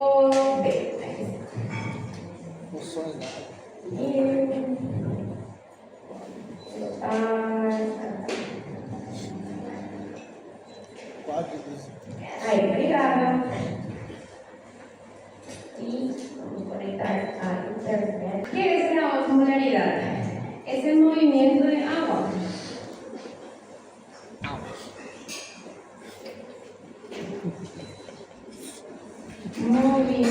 Ok. No suena. Ahí, obrigada. Y vamos a conectar a internet. ¿Qué es la osmolaridad? Es el movimiento de agua. Movimiento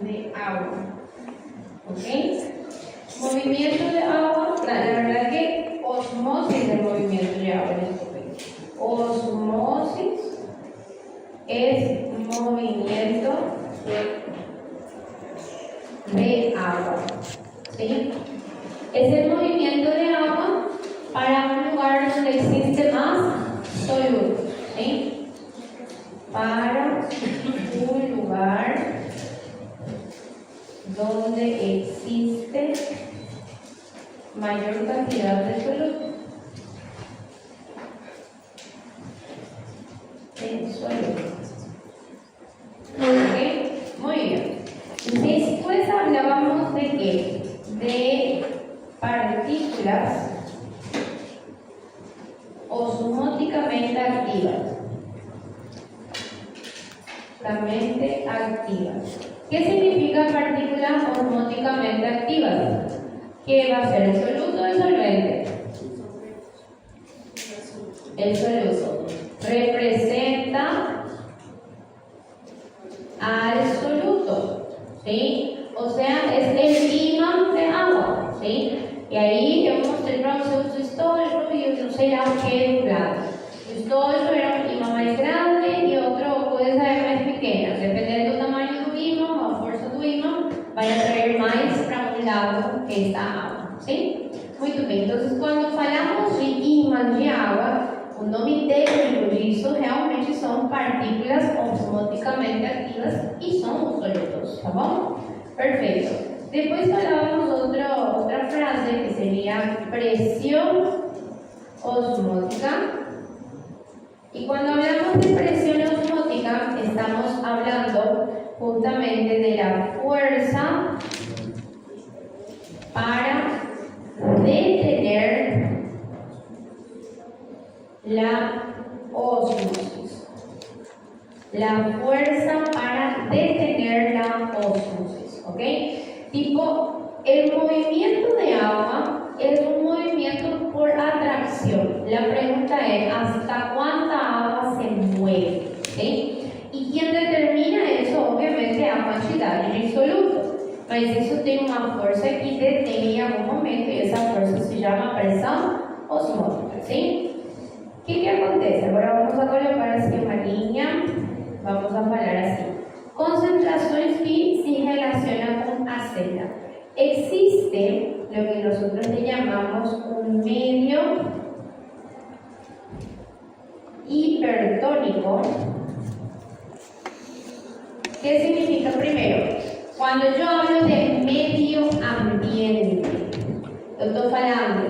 de agua. ¿Ok? Movimiento de agua, la verdad que osmosis del movimiento de agua. Osmosis es movimiento de agua. ¿Sí? Es el movimiento de agua para un lugar donde existe más solutos. ¿Sí? Para un lugar donde existe mayor cantidad de solutos. ¿Ok? Muy bien. Después hablábamos de qué? De partículas osmóticamente activas. ¿Qué significa partículas osmóticamente activas? ¿Qué va a ser el soluto o el solvente? El soluto representa al soluto, ¿sí? O sea, es el imán de agua, ¿sí? E aí eu mostrei para vocês o histórico e eu sei lá o que é do lado. O histórico era um imã mais grande e outro pode ser mais pequeno. Dependendo do tamanho do imã, a força do imã, vai atrair mais para um lado que está a água, ¿sí? Muito bem, então quando falamos de imã de água, o nome técnico disso realmente são partículas osmoticamente ativas e são os solutos, tá bom? Perfeito. Depois falávamos outra frase que seria presión osmótica. Y cuando hablamos de presión osmótica, estamos hablando justamente de la fuerza para detener la ósmosis. La fuerza para detener la ósmosis, ¿ok? Tipo, el movimiento de agua es un movimiento por atracción. La pregunta es, ¿hasta cuánta agua se mueve? ¿Sí? Y quien determina eso, obviamente, es la cantidad de soluto. Mas eso tiene una fuerza que detém en algún momento y esa fuerza se llama presión osmótica, ¿sí? ¿Qué acontece? Ahora vamos a colocar así una línea, vamos a hablar así. Concentraciones que se relacionan con a célula. Existe lo que nosotros le llamamos un medio hipertónico. ¿Qué significa primero? Cuando yo hablo de medio ambiente, eu estou falando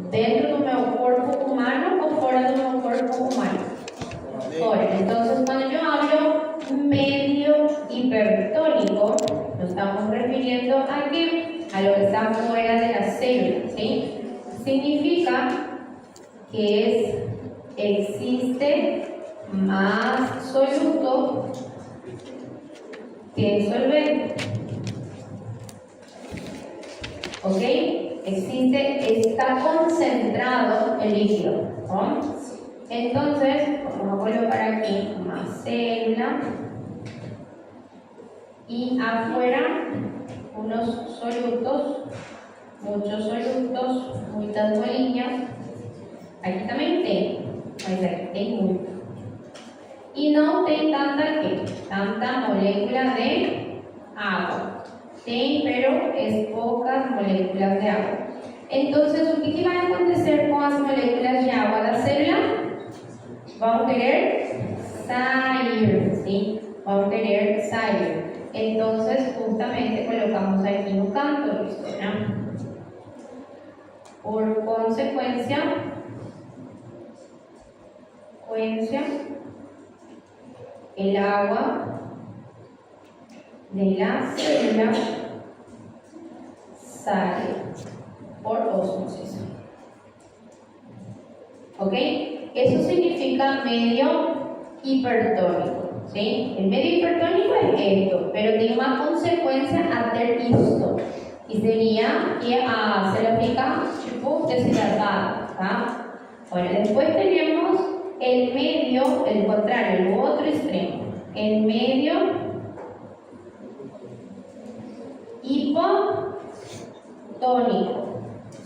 dentro do meu corpo humano o fora do meu corpo humano? Fora. Entonces, cuando yo hablo medio hipertónico, nos estamos refiriendo a qué? A lo que está fuera de la célula, ¿sí? Significa que existe más soluto que solvente. ¿Ok? Está concentrado el líquido, ¿no? Entonces, vamos a colocar aquí una célula y afuera unos solutos, muchos solutos, muchas bolinhas. Aquí también tem, mas aquí tem muito. Y no tem tanta molécula de agua. Tem, pero es pocas moléculas de agua. Entonces, ¿qué va a acontecer con las moléculas de agua da célula? Vão querer sair, ¿sí? Vão querer sair. Entonces, justamente colocamos aquí un canto, ¿listo? ¿No? Por consecuencia, el agua de la célula sale por ósmosis. ¿Ok? Eso significa medio hipertónico. ¿Sí? El medio hipertónico es esto, pero tiene una consecuencia hacer esto. Y sería que se le aplica tipo deshidratado. Bueno, después tenemos el medio, el contrario, el otro extremo. El medio hipotónico.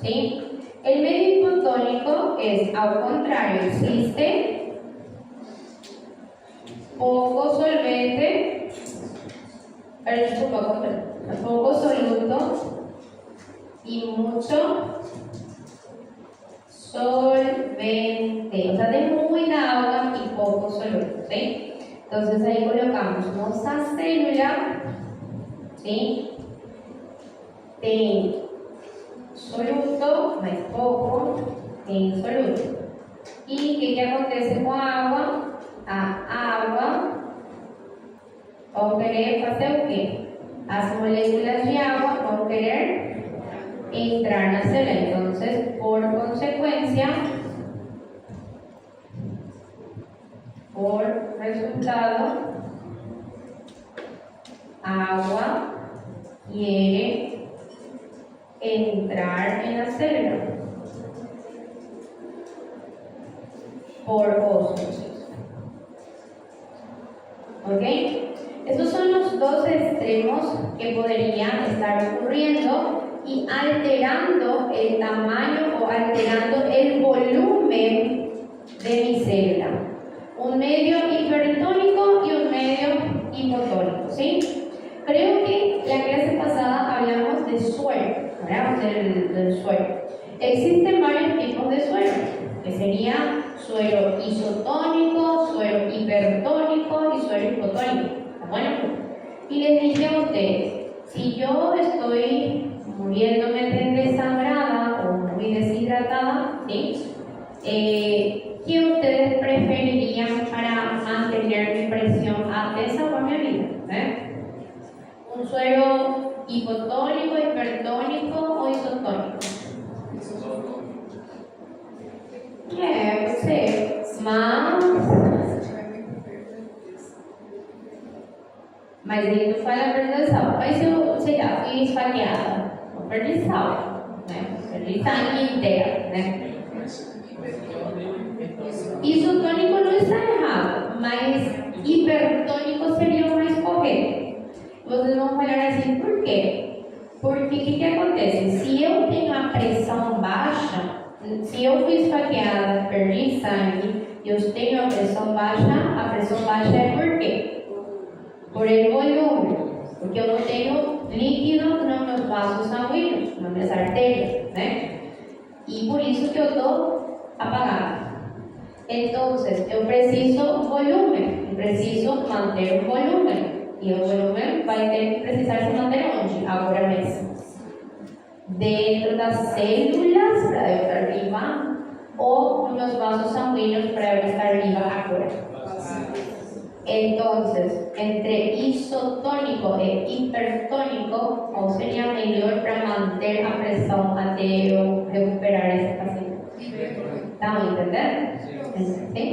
¿Sí? El medio hipotónico es, al contrario, existe poco solvente, poco soluto y mucho solvente. O sea, de muy agua y poco soluto, ¿sí? Entonces ahí colocamos nuestra célula, ¿sí? Tem soluto, mais pouco, tem soluto. E o que acontece com a água? A água vão querer fazer o quê? As moléculas de água vão querer entrar na célula. Então, por consequência, por resultado, a água quiere entrar en la célula por ósmosis. ¿Ok? Estos son los dos extremos que podrían estar ocurriendo y alterando el tamaño o alterando el volumen de mi célula. Un medio hipertónico y un medio hipotónico, ¿sí? Creo que la clase pasada hablamos de suero. Hablamos del suero. Existen varios tipos de suero, que sería suero isotónico, suero hipertónico y suero hipotónico. Bueno, y les dije a ustedes, si yo estoy muriéndome de desangrada o muy deshidratada, ¿sí? ¿Qué ustedes preferirían para mantener mi presión alta por mi vida? ¿Un suero hipotónico, hipertónico o isotónico? Pode ser, mas ele não fala a perda sal. Mas se eu, sei lá, fui esfaqueada, vou perder sal, né? Perdi sangue inteiro, né? Isotônico não está errado, mas hipertônico seria o mais correto. Vocês vão falar assim, por quê? Porque o que acontece? Se eu tenho a pressão baixa, se eu fui esfaqueada, perdi sangue, eu tenho a pressão baixa é por quê? Por el volume, porque eu não tenho líquido nos meus vasos sanguíneos, nas minhas artérias, né? E por isso que eu estou apagada. Então, eu preciso volume, eu preciso manter o volume. E o volume vai precisar se manter onde? Agora mesmo. Dentro das células, para eu estar viva, ou nos meus vasos sanguíneos, para eu estar viva agora. Então, entre isotónico e hipertónico, qual seria melhor para manter a pressão até eu recuperar esse paciente? Estão entendendo? Sim?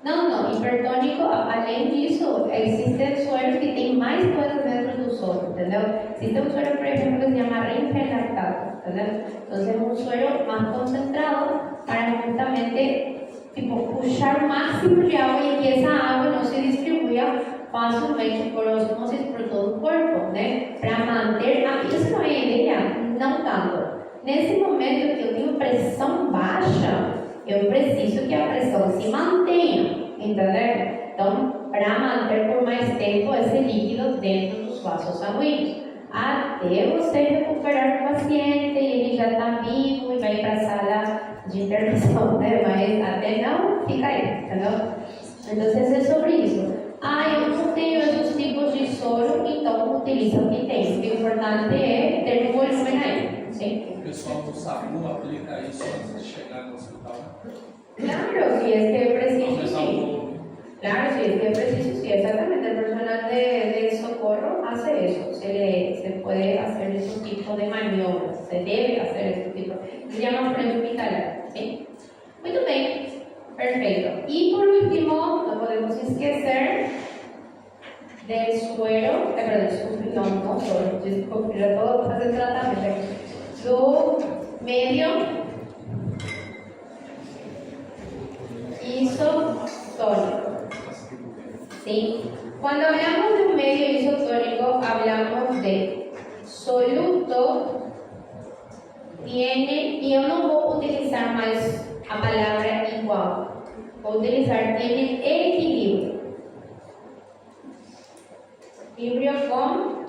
Não, hipertônico, além disso, existem sueros que têm mais coisas dentro do soro, entendeu? Existe um suero, por exemplo, que se chama reinfernactato, entendeu? Então, é um suero mais concentrado para justamente, puxar o máximo de água e que essa água não se distribua facilmente por osmosis por todo o corpo, né? Para manter, isso não é ideia, não tanto. Nesse momento que eu tenho pressão baixa, eu preciso que a pressão se mantenha, entendeu? Então, para manter por mais tempo esse líquido dentro dos vasos sanguíneos, até você recuperar o paciente, ele já está vivo e vai para a sala de intervenção, né? Mas até não, fica aí, entendeu? Então, é sobre isso. Eu não tenho esses tipos de soro, então utiliza o que tem. O importante é ter um volume aí, sim? O pessoal do SAMU aplica isso antes de chegar no hospital? Claro, si es que es preciso, sí. Claro, si es que es preciso, sí, exactamente. El personal de socorro hace eso, se puede hacer ese tipo de maniobras, se debe hacer ese tipo, se llama prehospitalario, ¿sí? Muy bien, perfecto. Y por último, no podemos esquecer del suero, no solo, disculpe, todo hace tratamiento. Su medio isotónico. ¿Sí? Cuando hablamos de un medio isotónico, hablamos de soluto, tiene, y yo no voy a utilizar más la palabra igual, voy a utilizar tiene equilibrio. Equilibrio con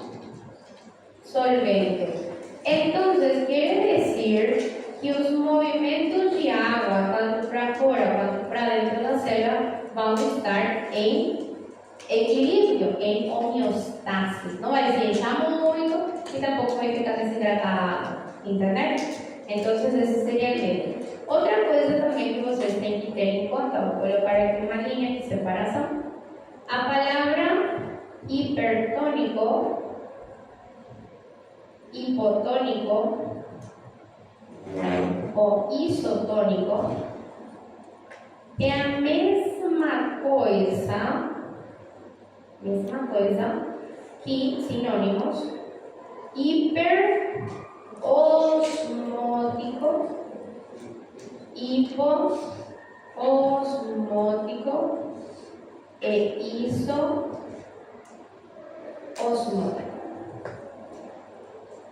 solvente. Entonces, quiere decir que los movimientos de agua, tanto para afuera quanto para dentro de la célula, van a estar en equilibrio, en homeostasis. Não vai se enchar muito e tampouco vai ficar desidratada, entendeu? Então, esse seria o meio. Outra coisa também que vocês têm que ter em conta, vou colocar aqui uma linha de separação. A palavra hipertônico, hipotônico ou isotônico é a mesma coisa que sinônimos hiperosmótico, hipoosmótico e isoosmótico.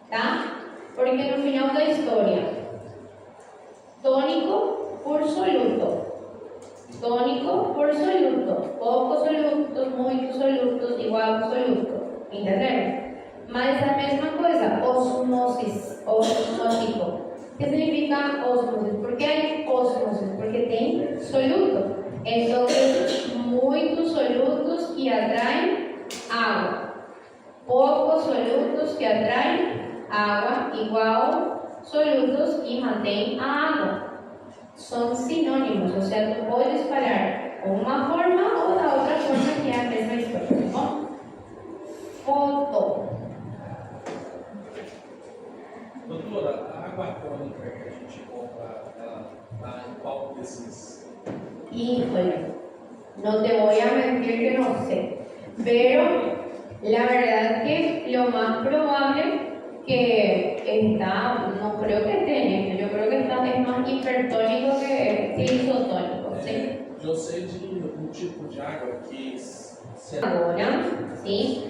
Tá? Porque no final da história, tônico por soluto. Tônico por soluto, poucos solutos, muitos solutos, igual soluto, entenderam? Mas a mesma coisa, osmosis, osmótico. O que significa osmosis? Por que hay osmosis? Porque tem soluto. Então, muitos solutos que atraem água, poucos solutos que atraem água, igual solutos que mantêm a água. Son sinónimos, o sea, tú puedes falar uma forma ou da outra forma que é a mesma história, tá bom? Foto. Doutora, a água tônica que a gente compra, ela está em qual desses? Híjole, no te voy a mentir que no sé, pero la verdad que lo más probable que está, no creo que esté en esto, yo creo que está, es más hipertónico que isotónico, ¿sí? Eu sei de um tipo de água que Ahora, ¿sí?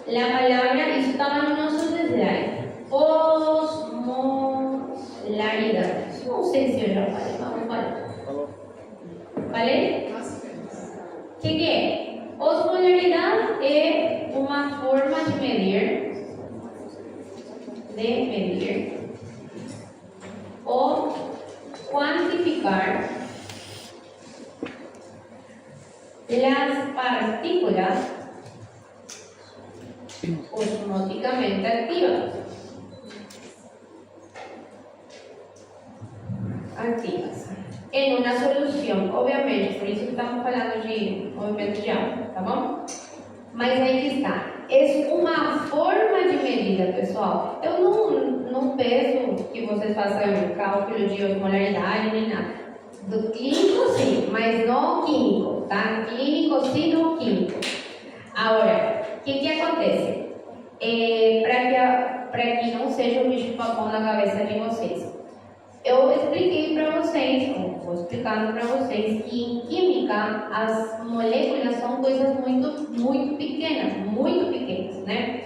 La palabra estaba en nuestros slides. Osmolaridad. No sé si yo la vale, vamos a ver. ¿Vale? ¿Qué es? Osmolaridad es una forma de medir o cuantificar las partículas osmóticamente activas. En una solución, obviamente, por isso que estamos falando de movimento de água, tá bom? Mas aí que está. É uma forma de medida, pessoal. Eu não peço que vocês façam cálculo de osmolaridade nem nada. Do clínico, sim, mas não químico, tá? Clínico, sim, não químico. Agora, o que acontece? Para que não seja o bicho papão na cabeça de vocês. Eu expliquei para vocês, vou explicando para vocês, que em química as moléculas são coisas muito pequenas, né?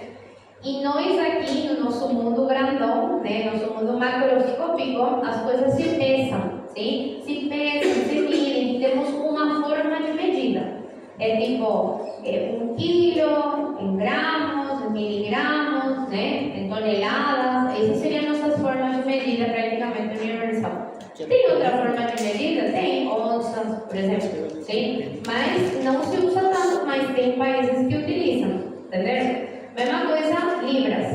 E nós aqui no nosso mundo grandão, né, nosso mundo macroscópico, as coisas se pesam, sim? Se pesam, se medem, temos uma forma de medida. É tipo 1 quilo, em gramas, em miligramas, né, em toneladas. Essas seriam nossas formas de medida praticamente universal. Tem outra forma de medida? Tem onças, por exemplo, sim? Mas não se usa tanto, mas tem países que utilizam, entendeu? Mesma coisa, libras,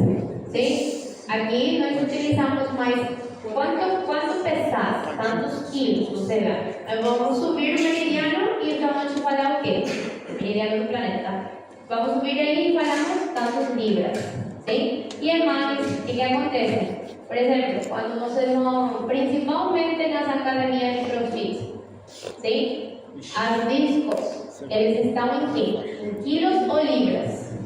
sim? Aqui nós utilizamos mais Quanto pesas? Tantos quilos, você vê. Vamos subir o meridiano e então vamos falar o quê? Meridiano do planeta. Vamos subir aí e falamos tantos libras. Sim? E é mais, o que acontece? Por exemplo, quando vocês vão, principalmente nas academias de CrossFit, sim? As discos, eles estão em quê? Em quilos ou libras?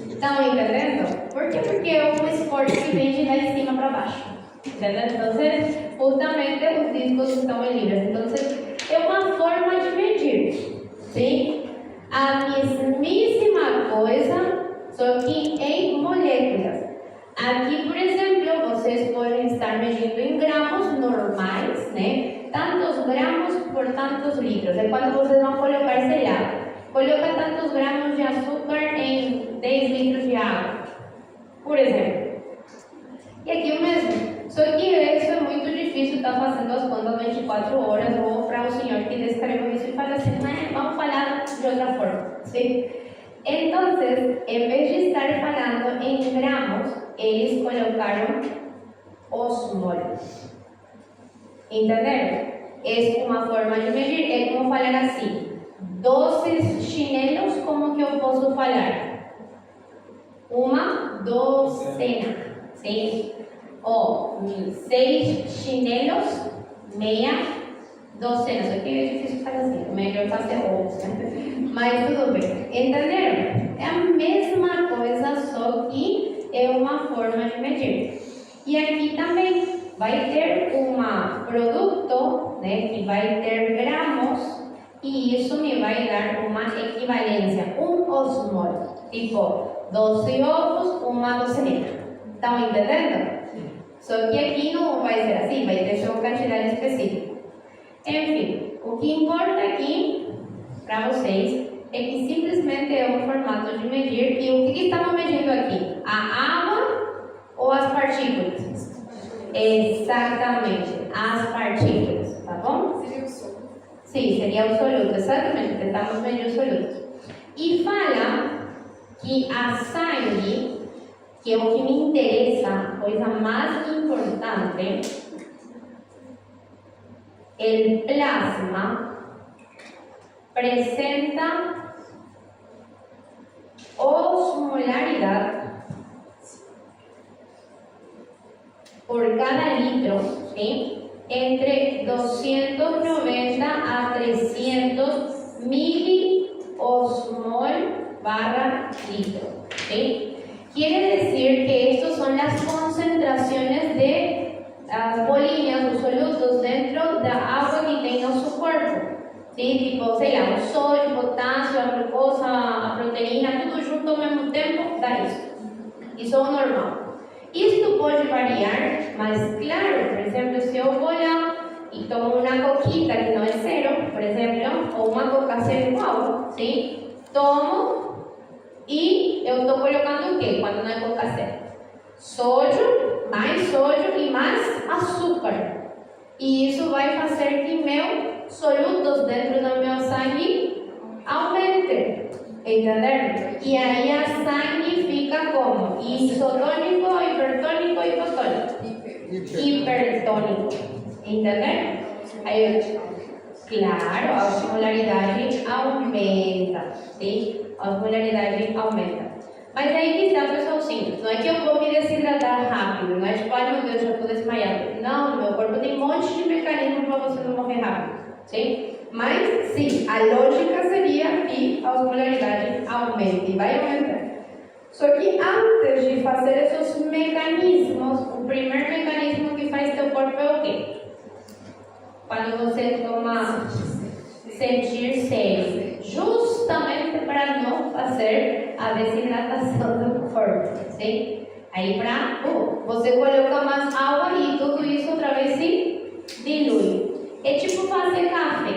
Estão entendendo? Por quê? Porque é um esporte que vem de lá de cima para baixo. ¿Entendeu? Então, justamente os discos estão em libras. Então, é uma forma de medir. Sim? A mesmíssima coisa, só que em moléculas. Aqui, por exemplo, vocês podem estar medindo em gramas normais, né? Tantos gramos por tantos litros. É quando vocês vão colocar, sei lá, coloca tantos gramos de açúcar em 10 litros de água, por exemplo. E aqui o mesmo. Só que isso é muito difícil estar fazendo as contas 24 horas ou para o senhor que descreveu isso e fala assim, mas vamos falar de outra forma, sim? Então, em vez de estar falando em gramos, eles colocaram osmoles. Entenderam? É uma forma de medir, é como falar assim, 12 chinelos, como que eu posso falar? Uma docena, sim? Ou 6 chinelos, meia docena. Só que é difícil falar assim, melhor fazer 11, né? Mas tudo bem. Entenderam? É a mesma coisa, só que é uma forma de medir. E aqui também vai ter um produto, né, que vai ter gramos, e isso me vai dar uma equivalência, um osmol. Tipo, 12 ovos, uma docena. Estão entendendo? Só que aqui não vai ser assim, vai ter só uma quantidade específica. Enfim, o que importa aqui para vocês é que simplesmente é um formato de medir. E o que estamos medindo aqui? A água ou as partículas? Exatamente, as partículas, tá bom? Seria o soluto. Sim, seria o soluto, exatamente, estamos medindo o soluto. E fala que a sangue, que é o que me interessa, a coisa mais importante, o plasma apresenta osmolaridade por cada litro, ¿sí? Entre 290 a 300 miliosmol barra litro, ¿sí? Quiere decir que estas son las concentraciones de las bolillas o solutos dentro da agua que tem nosso corpo. Sim, tipo, sei lá, o sódio, o potássio, a glucosa, a proteína, tudo junto ao mesmo tempo, dá isso. Isso é o normal. Isto pode variar, mas claro, por exemplo, se eu vou lá e tomo uma coquita que não é zero, por exemplo, ou uma coca zero igual, sim? Tomo e eu estou colocando o quê? Quando não é coca zero? Sódio e mais açúcar. E isso vai fazer que meus solutos dentro do meu sangue aumentem. Entenderam? E aí a sangue fica como? Isotônico, hipertônico e hipotônico. Hipertônico. Entenderam? Aí, claro, a osmolaridade aumenta. Sim? A osmolaridade aumenta. Mas aí que está, pessoal, simples. Não é que eu vou me deshidratar rápido. Não é tipo, ai meu Deus, já estou desmaiando. Não, meu corpo tem um monte de mecanismos para você não morrer rápido. Sim? Mas, sim, a lógica seria que a osmolaridade aumente e vai aumentar. Só que antes de fazer esses mecanismos, o primeiro mecanismo que faz teu corpo é o quê? Quando você toma sentir sede, justamente para não fazer a desidratação do corpo, sim? Aí você coloca mais água e tudo isso outra vez se dilui. É tipo fazer café,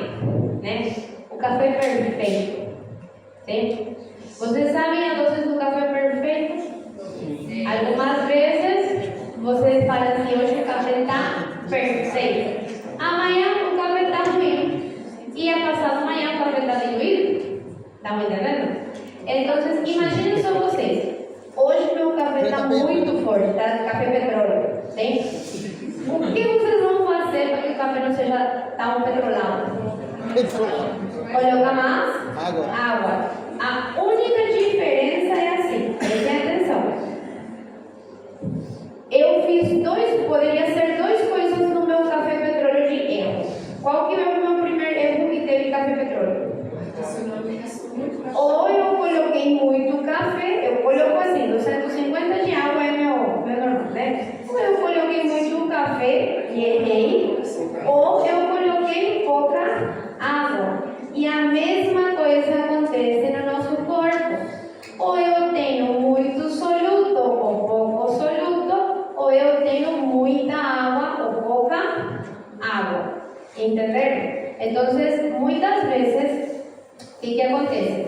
né? O café perfeito, sim? Vocês sabem a dose do café perfeito? Algumas vezes vocês falam assim, hoje o café está perfeito. Amanhã o café está ruim. E a passado amanhã o café está diluído. Estão entendendo? Então, imaginem só vocês. Hoje meu café está muito forte, está café petróleo, sim? O que vocês vão fazer para que o café não seja tão petrolado? Coloca mais água. A única diferença é assim, prestem atenção. Eu fiz poderia ser duas coisas no meu café petróleo de erro. Qual que é o meu primeiro erro que teve café petróleo? Ou eu coloquei muito café, eu coloco assim, 250 de água é meu normal, né? Ou eu coloquei muito café e errei, ou eu coloquei pouca água. E a mesma coisa acontece no nosso corpo. Ou eu tenho muito soluto ou pouco soluto, ou eu tenho muita água ou pouca água. ¿Entenderam? Então, muitas vezes, o que acontece?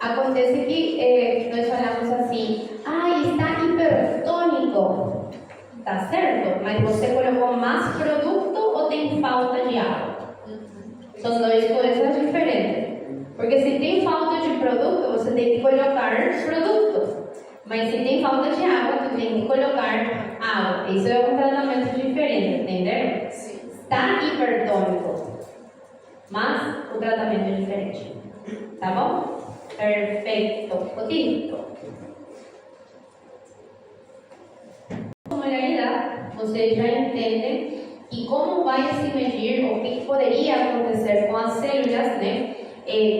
Acontece que nós falamos assim, está hipertônico. Tá certo? Mas você colocou mais produto ou tem falta de água? São duas coisas diferentes. Porque se tem falta de produto, você tem que colocar produto. Mas se tem falta de água, você tem que colocar água. Isso é um tratamento diferente, entenderam? Está hipertônico, mas o tratamento é diferente. Tá bom? Perfeito. Cotito. Como realidade, vocês já entendem e como vai se medir o que poderia acontecer com as células, né?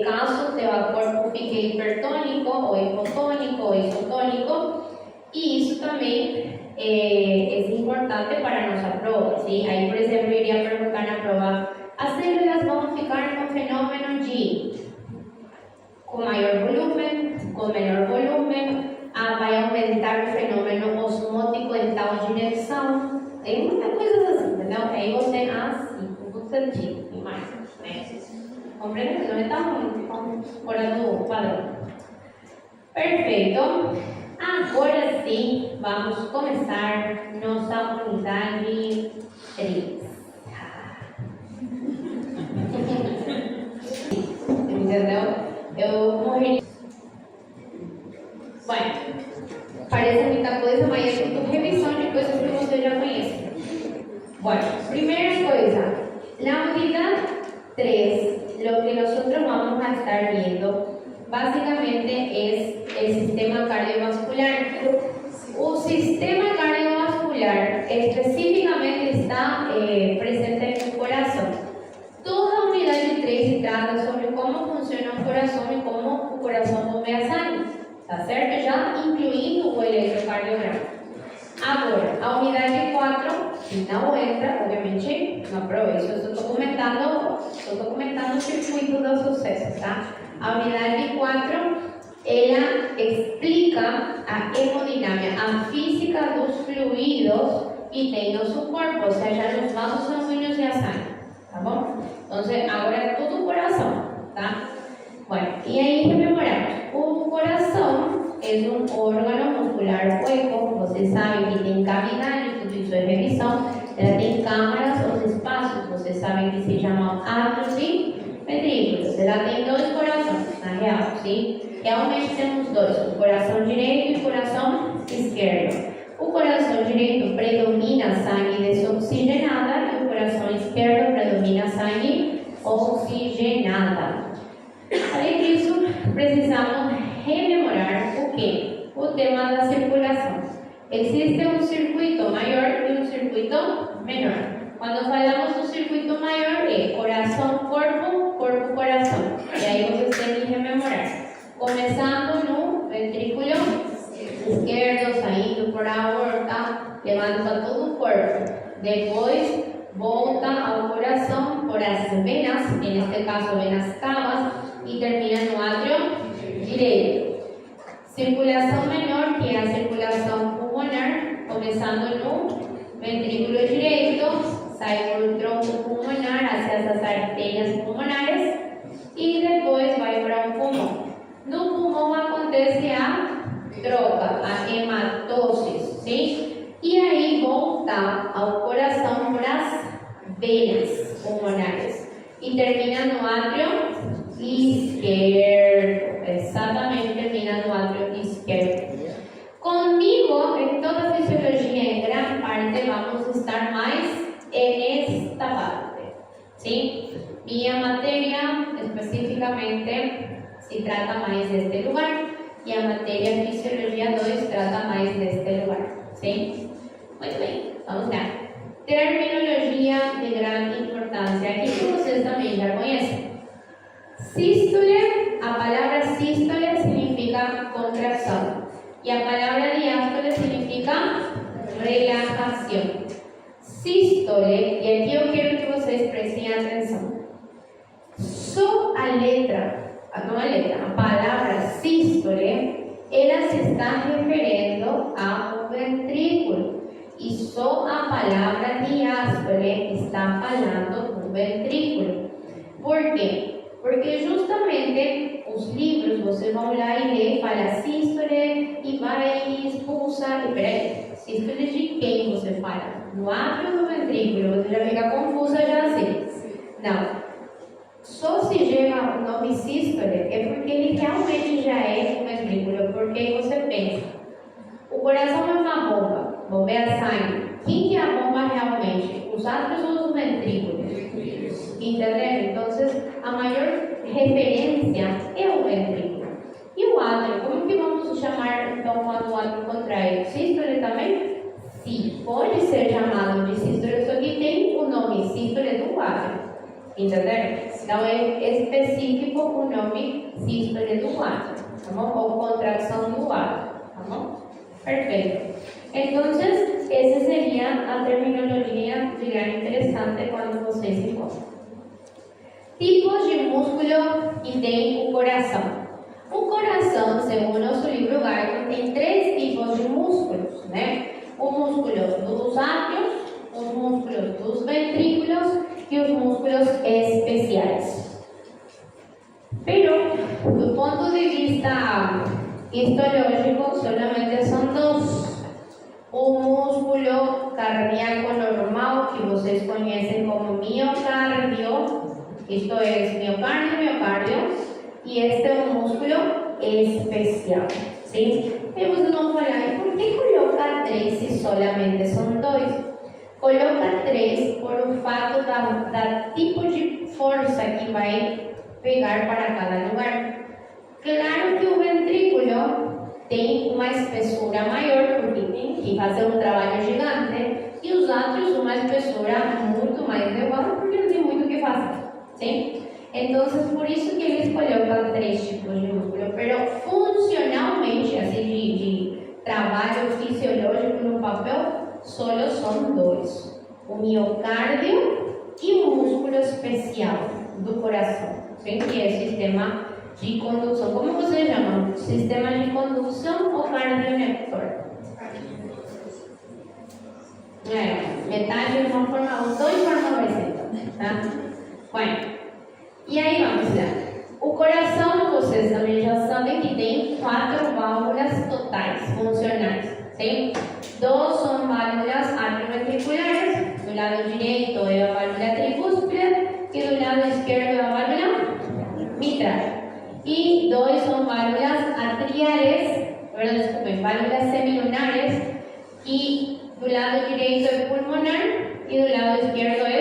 Caso o teu corpo fique hipertônico, ou hipotônico, ou isotônico, e isso também é importante para a nossa prova. ¿Sí? Aí, por exemplo, eu iria perguntar na prova: as células vão ficar com fenômeno de com maior volume, com menor volume, vai aumentar o fenômeno osmótico em tal direção. Tem muitas coisas assim, entendeu? Aí você, sim, com todo sentido, e mais, né? Compreende? Não estamos fora do padrão. Perfeito. Agora sim, vamos começar nossa unidade 3. Entendeu? Eu morri. Bueno, parece muita coisa, mas é tudo revisão de coisas que você já conhece. Bueno, primeira coisa, na unidade 3, lo que nosotros vamos a estar viendo básicamente es el sistema cardiovascular. O sistema cardiovascular específicamente está presente en el corazón. Toda unidad de 3 se trata sobre cómo funciona el corazón y cómo el corazón bombea sangre, ¿está certo? Ya incluindo o electrocardiograma. Agora, a unidade 4 não entra, obviamente, na prova. Isso eu estou documentando o circuito do sucesso, tá? A unidade 4, ela explica a hemodinâmica, a física dos fluidos que tem nosso corpo, ou seja, os vasos sanguíneos e a sangue, tá bom? Então, agora é tudo coração, tá? Bueno, e aí rememoramos, o coração é um órgano muscular hueco, vocês sabem que tem cavidade, tudo isso é revisão, ela tem câmaras, os espaços, vocês sabem que se chamam átrios e ventrículos, ela tem 2 corações, na real, sim? Realmente temos 2, o coração direito e o coração esquerdo. O coração direito predomina sangue desoxigenada e o coração esquerdo predomina sangue oxigenada. Além disso, precisamos rememorar o que? O tema da circulação. Existe um circuito maior e um circuito menor. Quando falamos do circuito maior, é coração-corpo, corpo-coração. E aí vocês têm que rememorar. Começando no ventrículo esquerdo, saindo por a aorta, levando para todo o corpo. Depois, volta ao coração por as venas, neste caso venas cavas, e termina no átrio direito. Circulação menor, que é a circulação pulmonar, começando no ventrículo direito, sai por o tronco pulmonar hacia as artérias pulmonares e depois vai para o pulmão. No pulmão acontece a troca, a hematose, sim? E aí volta ao coração por as venas pulmonares e termina no átrio esquerdo, exatamente, termina no átrio esquerdo. Comigo, em toda a fisiologia, em grande parte, vamos estar mais justamente se trata mais deste lugar e a matéria Fisiologia 2 trata mais deste lugar. Sim? Muito bem, vamos lá. Terminologia de grande importância, aqui que vocês também já conhecem. Sístole, a palavra sístole significa contração e a palavra diástole significa relajação. Sístole, e aqui eu quero que vocês prestem atenção. Só a letra, não a letra, a palavra sístole, ela se está referindo a um ventrículo. E só a palavra diástole está falando do ventrículo. Por quê? Porque justamente os livros, vocês vão lá e ler, fala sístole e vai e expulsa. E peraí, sístole de quem você fala? No átrio ou no ventrículo? Você já fica confusa já assim. Não. Só se chama o nome sístole é porque ele realmente já é um ventrículo. Porque você pensa, o coração é uma bomba, bombeia sangue. Quem que é a bomba realmente? Os átrios ou os ventrículos? Entenderam? Então, a maior referência é o ventrículo. E o átrio? Como que vamos chamar então quando o átrio contrai? Sístole também? Sim, pode ser chamado de sístole, só que tem o nome sístole do átrio. Entenderam? Então é específico o nome sístole do átrio, tá bom? Ou contração do átrio, tá bom? Perfeito. Então, essa seria a terminologia de grande interessante quando vocês se encontram. Tipos de músculo que tem o coração. O coração, segundo o nosso livro Guyton, tem 3 tipos de músculos, né? O músculo dos átrios, os músculos dos ventrículos e os músculos especiais. Pero, do ponto de vista histológico, solamente são 2. O músculo cardíaco normal, que vocês conhecem como miocárdio, isto é miocárdio, e este é um músculo especial, sim? E vocês vão falar, por que coloca 3 se solamente são 2? Coloca 3 por o fato da tipo de força que vai pegar para cada lugar. Claro que o ventrículo tem uma espessura maior, porque tem que fazer um trabalho gigante, e os átrios uma espessura muito mais elevada, porque não tem muito o que fazer, sim? Então, por isso que eles colocam 3 tipos de músculo, mas funcionalmente, assim, de trabalho fisiológico no papel, só são 2, o miocárdio e o músculo especial do coração, sim? Que é o sistema de condução. Como vocês chamam? Sistema de condução ou cardionector? Metade de uma forma, os 2 formam tá? Bueno, e aí vamos lá. O coração, vocês também já sabem que tem 4 válvulas totais, funcionais, sim? 2 são válvulas atrioventriculares, do lado direito é a válvula tricúspide e do lado esquerdo é a válvula mitral. E 2 são válvulas atriales, válvulas semilunares, e do lado direito é pulmonar e do lado esquerdo é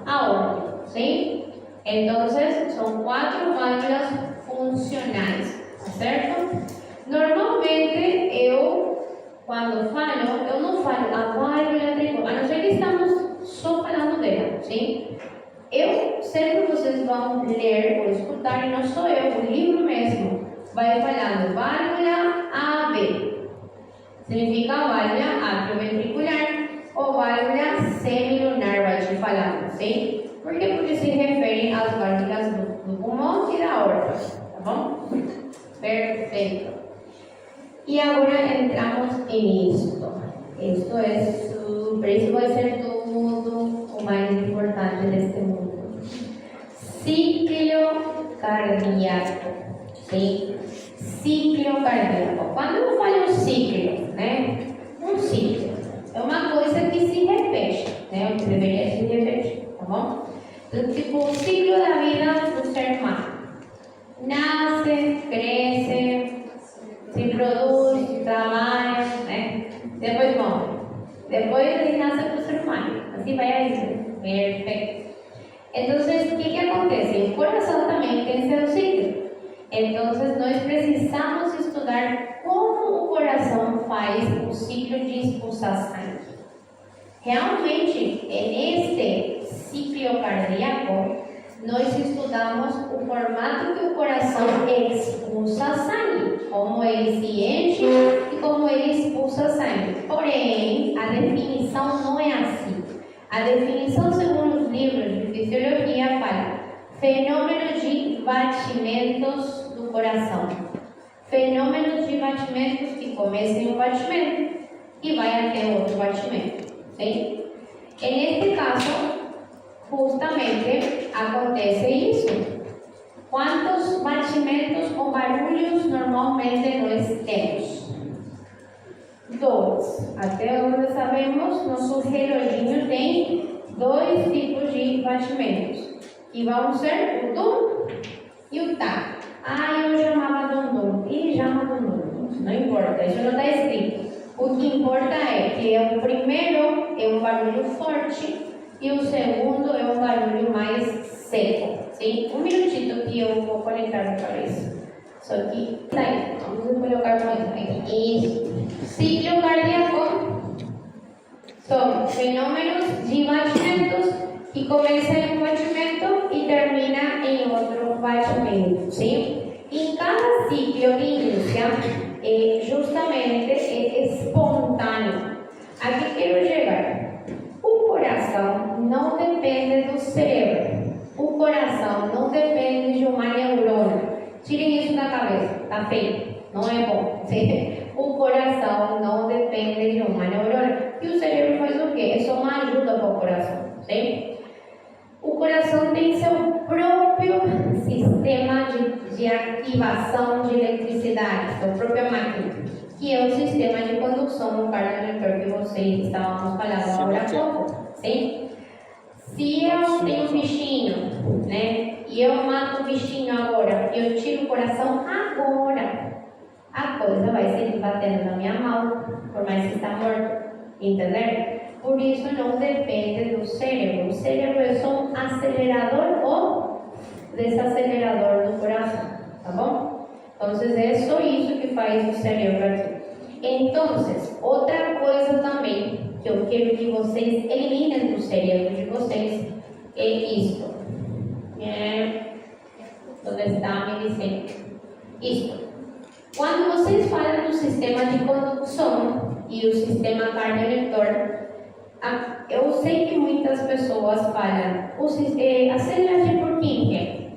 aórtico, ¿sí? Então, são 4 válvulas funcionais, certo? Normalmente, quando falo, eu não falo a válvula tricúspide, a não ser que estamos só falando dela, sim? Sempre vocês vão ler ou escutar, e não sou eu, o livro mesmo vai falando válvula AB, significa válvula atrioventricular, ou válvula semilunar, vai te falando, sim? Por quê? Porque se referem às válvulas do pulmão e da aorta, tá bom? Perfeito. E agora entramos em isto. Isto é super, isso vai ser tudo o mais importante deste mundo. Ciclo cardíaco, sim? Ciclo cardíaco. Quando eu falo ciclo, né? Um ciclo é uma coisa que se repete, né? O que deveria se repetir, tá bom? Então, tipo, o ciclo da vida do ser humano. Nasce, cresce, se produz, trabalha, né? Depois morre. Depois ele nasce para o ser humano. Assim vai a isso. Perfeito. Então, o que acontece? O coração também tem seus Entonces, nós precisamos estudar como o coração faz o ciclo de expulsar sangue. Realmente, neste ciclo cardíaco, nós estudamos o formato que o coração expulsa sangue, como ele se enche e como ele expulsa sangue. Porém, a definição não é assim. A definição, segundo os livros de fisiologia, fala fenômenos de batimentos do coração. Fenômenos de batimentos que começam em um batimento e vai até outro batimento. Sim? Neste caso, justamente acontece isso. Quantos batimentos ou barulhos normalmente nós temos? 2. Até onde sabemos, nosso reloginho tem 2 tipos de batimentos, que vão ser o dum e o tá. Eu chamava dum-dum. E chama dum-dum. Não importa, isso não está escrito. O que importa é que o primeiro é um barulho forte e o segundo é um barulho mais seco. Sim? Um minutito que eu vou conectar para isso. Só que, vamos colocar mais aqui. Isso. Ciclo cardíaco são fenômenos de batimentos que começam em um batimento e termina em outro batimento. Sim? Em cada ciclo que inicia, justamente é espontâneo. A que quero chegar? O coração não depende do cérebro. O coração não depende de uma neurona. Tirem isso da cabeça, tá feio, não é bom. O coração não depende de uma neurona. E o cérebro faz o quê? É só uma ajuda para o coração. Sim? O coração tem seu próprio sistema de ativação de eletricidade, sua própria máquina, que é o sistema de condução no cardiomotor que vocês estávamos falando agora há pouco. Sim? Se eu tenho um bichinho, né, e eu mato o bichinho agora, e eu tiro o coração agora, a coisa vai seguir batendo na minha mão, por mais que está morto, entendeu? Por isso não depende do cérebro. O cérebro é só um acelerador ou desacelerador do coração, tá bom? Então, é só isso que faz o cérebro aqui. Então, outra coisa também que eu quero que vocês eliminem do cérebro de vocês é isto. Onde está a medicina? Isto. Quando vocês falam do sistema de condução e o sistema cardiomotor, eu sei que muitas pessoas falam a célula de Purkinje.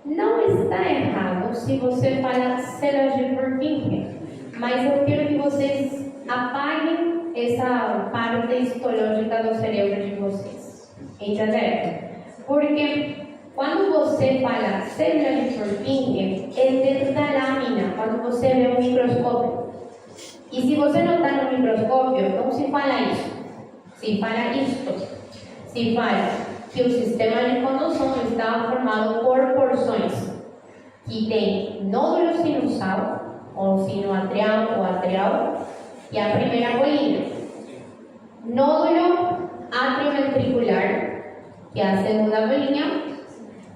Não está errado se você fala células de Purkinje, mas eu quero que vocês apaguem essa parte histológica do cérebro de vocês. Entenderam? Porque quando você fala célula de Purkinje, é dentro da lâmina, quando você vê um microscópio. E se você não está no microscópio, não se fala isso. Se fala isto. Se fala que o sistema de condução está formado por porções que tem nódulo sinusal, ou sinoatrial ou atrial, e a primeira bolinha. Nódulo atrioventricular, que é a segunda bolinha.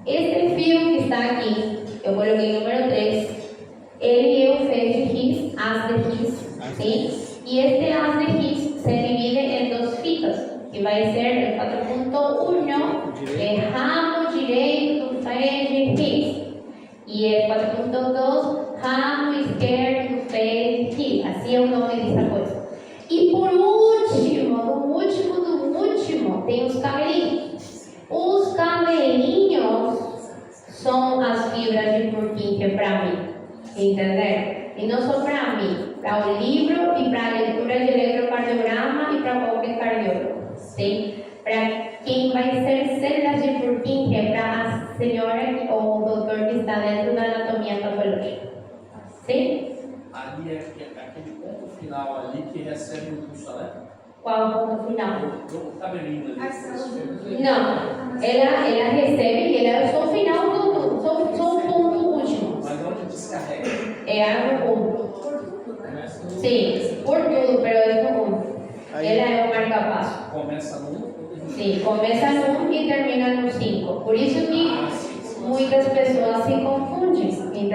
Este fio que está aqui, eu coloquei número 3, ele é o fez de Higgs, haz de Higgs, sim? E este haz de Higgs se divide em 2 fitas, que vai ser o 4.1, é ramo direito do fez de Higgs, e é 4.2, ramo esquerdo do fez de Higgs, assim é o nome dessa coisa. E por último, no último, tem os cabelinhos. Os cabelinhos são as fibras de Purkinje para mim, entendeu? E não só para mim, para o livro e para a leitura de eletrocardiograma e para qualquer cardiólogo, sim? Para quem vai ser células de Purkinje, para a senhora ou o doutor que está dentro da anatomia patológica, sim? Ali é aquele ponto final ali que recebe o impulso, né? Qual o ponto final? O cabelinho ali. Não, ela recebe e ela é só o final só o ponto último. Mas onde descarrega? É algo único. Sim, por tudo, pero é comum. Ela é o marca-passo. Começa no 1? Sim, começa no 1 e termina no 5. Por isso que muitas pessoas se confundem, entendeu?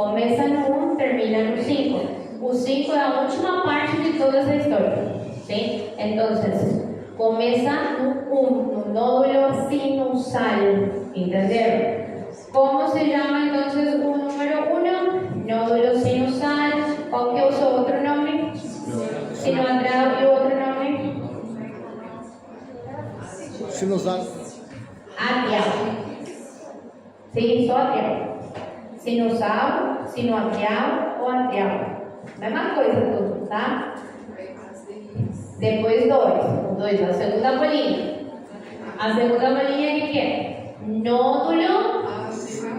Começa no 1, termina no 5. O 5 é a última parte de toda essa história. ¿Sí? Entonces, começa no 1, no nódulo sinusal. ¿Entenderam? ¿Cómo se llama entonces o número 1? Nódulo sinusal. ¿Cuál que usa otro nombre? Sinoatrial y otro nombre. Sinusal. Atrial. Sí, só atrial. Sinusal, sinoatrial ou atrial. Mesma coisa tudo, tá? Depois 2. O 2, a segunda bolinha. A segunda bolinha, o que é? Nódulo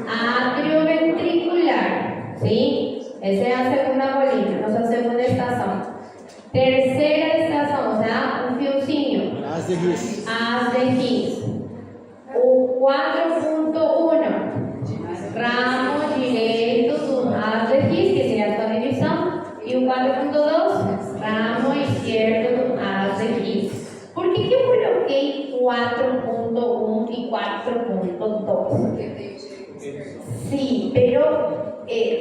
atrioventricular. Sim? Essa é a segunda bolinha, nossa segunda estação. Terceira estação, o sea, um fiozinho. As de His. As de His. O 4.1, ramo direito do as de His, que seria a sua divisão. E o 4.2, ramo esquerdo do as de His. Por que eu coloquei 4.1 e 4.2? Sim, pero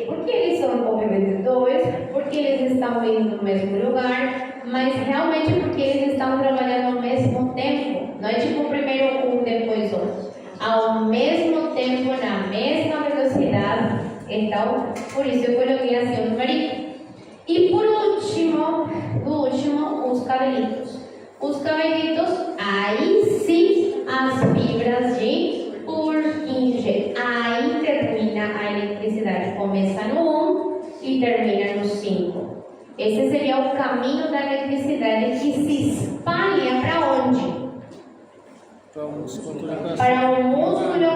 porque eles são obviamente dois, porque eles estão indo no mesmo lugar, mas realmente porque eles estão trabalhando ao mesmo tempo. Não é tipo primeiro um, depois outro. Ao mesmo tempo, na mesma velocidade. Então, por isso eu coloquei assim o numerito. E por último, os cabelitos. Os cabelitos, aí sim, as fibras de Purkinje. Aí termina a eletricidade. Começa no 1 e termina no 5. Esse seria o caminho da eletricidade que se espalha para onde? Para o músculo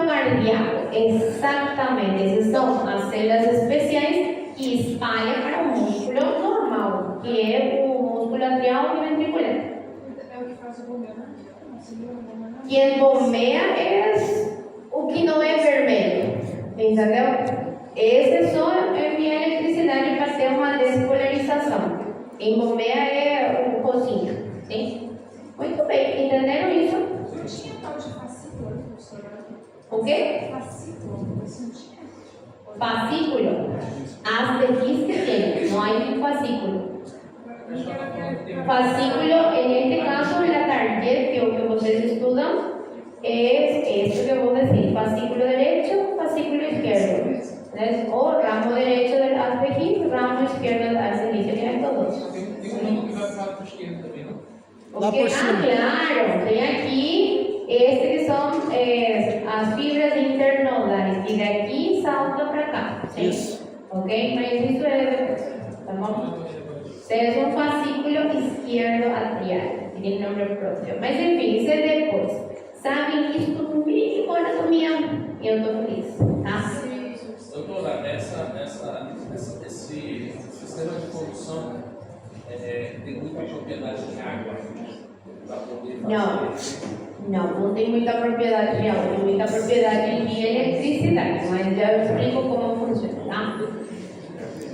cardíaco. Exatamente. Essas são as células especiais que espalham para o músculo normal, que é o músculo atrial e ventricular. É o que faz o bombeio, né? Quem bombeia é o que não é vermelho, entendeu? Esse só envia eletricidade para ter uma despolarização. Quem bombeia é o rosinha, sim? Muito bem, entenderam isso? Não tinha tal de fascículo, professora? O quê? Fascículo, você não tinha? Fascículo. As de His que tem, não há fascículo. Fascículo, en este caso, la target que vocês estudam es esto que vos decís, fascículo derecho, fascículo izquierdo. ¿Ves? O ramo derecho del haz de His, ramo izquierdo del haz de His, serían todos. Tem um que vai para o esquerdo também, não? Lá por cima. Claro, tem aqui, que são as fibras internodais, e daqui salta para cá. ¿Sí? Isso. Ok, mas isso é depois, tá bom? Es un fascículo izquierdo atrial, tiene nombre propio. Mas enfim, isso é depois. Sabem que estudo mínimo anatomia e eu estou feliz, tá? Doutora, esse sistema de condução tem muita propriedade de água para poder fazer. Não tem muita propriedade de água, tem muita propriedade de eletricidade, mas já eu explico como funciona, tá?